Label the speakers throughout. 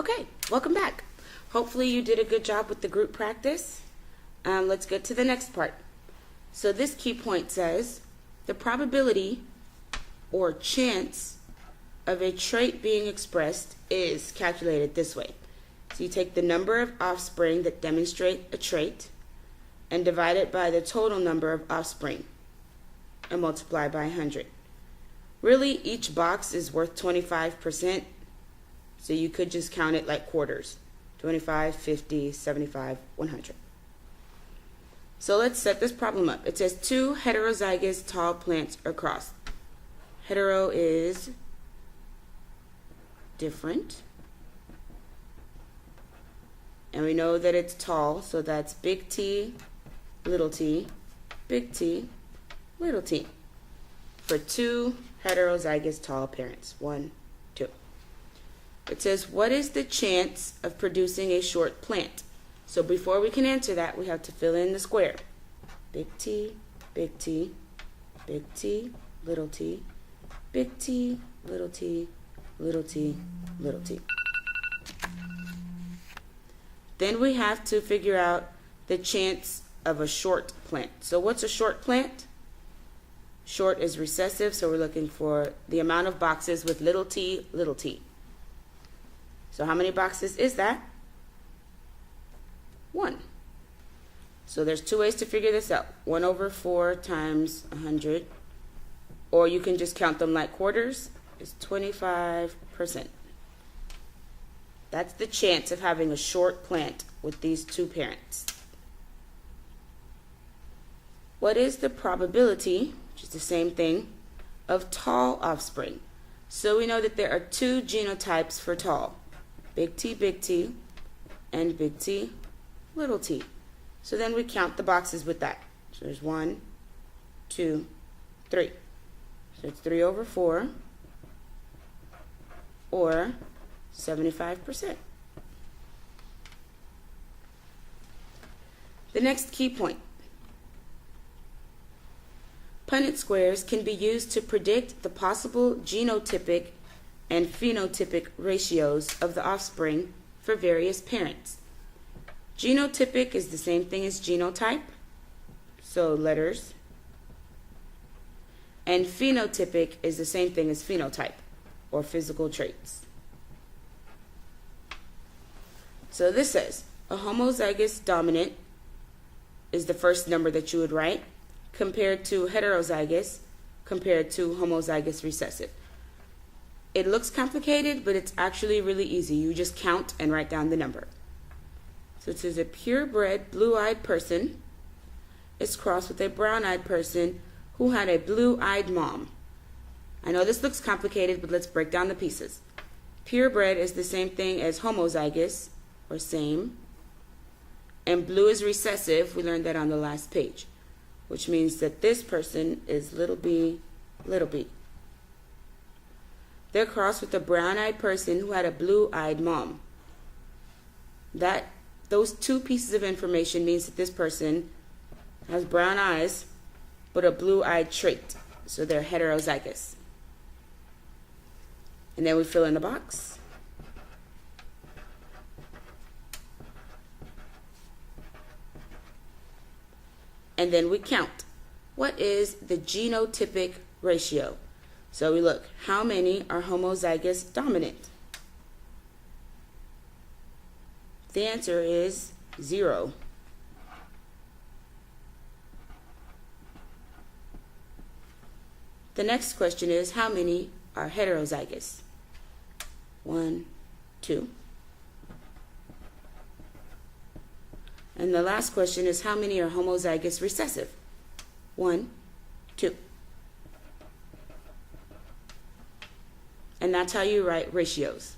Speaker 1: Okay, welcome back. Hopefully you did a good job with the group practice. Let's get to the next part. So this key point says, the probability or chance of a trait being expressed is calculated this way. So you take the number of offspring that demonstrate a trait and divide it by the total number of offspring and multiply by 100. Really, each box is worth 25%, so you could just count it like quarters. 25, 50, 75, 100. So let's set this problem up. It says two heterozygous tall plants are crossed. Hetero is different. And we know that it's tall, so that's big T, little t, big T, little t. For two heterozygous tall parents. 1, 2. It says, what is the chance of producing a short plant? So before we can answer that, we have to fill in the square. Big T, big T, big T, little t, big T, little t, little t, little t. Then we have to figure out the chance of a short plant. So what's a short plant? Short is recessive, so we're looking for the amount of boxes with little t, little t. So how many boxes is that? 1. So there's two ways to figure this out. 1 over 4 times 100, or you can just count them like quarters, is 25%. That's the chance of having a short plant with these two parents. What is the probability, which is the same thing, of tall offspring? So we know that there are two genotypes for tall. Big T, and big T, little t. So then we count the boxes with that. So there's 1, 2, 3. So it's 3 over 4, or 75%. The next key point. Punnett squares can be used to predict the possible genotypic and phenotypic ratios of the offspring for various parents. Genotypic is the same thing as genotype, so letters. And phenotypic is the same thing as phenotype, or physical traits. So this says, a homozygous dominant is the first number that you would write, compared to heterozygous, compared to homozygous recessive. It looks complicated, but it's actually really easy. You just count and write down the number. So it says a purebred blue-eyed person is crossed with a brown-eyed person who had a blue-eyed mom. I know this looks complicated, but let's break down the pieces. Purebred is the same thing as homozygous, or same. And blue is recessive. We learned that on the last page, which means that this person is little b, little b. They're crossed with a brown-eyed person who had a blue-eyed mom. Those two pieces of information means that this person has brown eyes, but a blue-eyed trait. So they're heterozygous. And then we fill in the box. And then we count. What is the genotypic ratio? So we look, how many are homozygous dominant? The answer is 0. The next question is, how many are heterozygous? 1, 2. And the last question is, how many are homozygous recessive? 1, 2. And that's how you write ratios.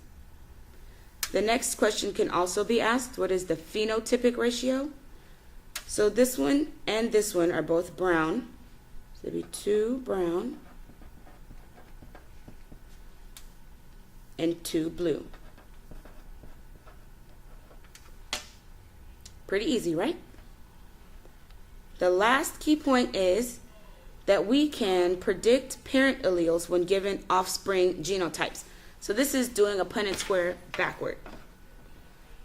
Speaker 1: The next question can also be asked, what is the phenotypic ratio? So this one and this one are both brown. So it'd be 2 brown and 2 blue. Pretty easy, right? The last key point is that we can predict parent alleles when given offspring genotypes. So this is doing a Punnett square backward.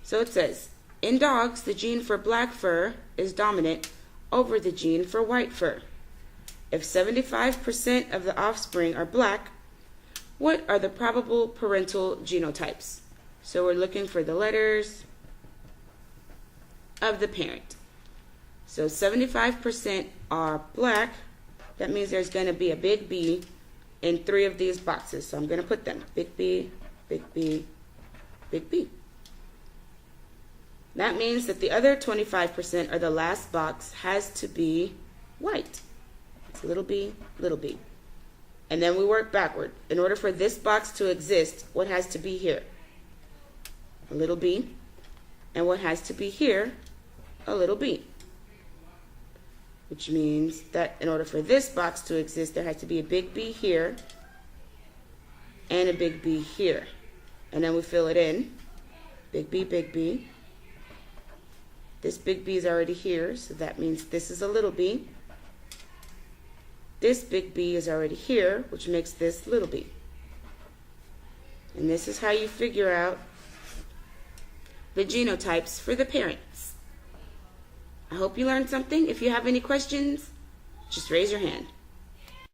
Speaker 1: So it says, in dogs, the gene for black fur is dominant over the gene for white fur. If 75% of the offspring are black, what are the probable parental genotypes? So we're looking for the letters of the parent. So 75% are black. That means there's going to be a big B in 3 of these boxes. So I'm going to put them. Big B, big B, big B. That means that the other 25%, or the last box, has to be white. It's little b, little b. And then we work backward. In order for this box to exist, what has to be here? A little b. And what has to be here? A little b. Which means that in order for this box to exist, there has to be a big B here and a big B here. And then we fill it in. Big B, big B. This big B is already here, so that means this is a little b. This big B is already here, which makes this little b. And this is how you figure out the genotypes for the parents. I hope you learned something. If you have any questions, just raise your hand.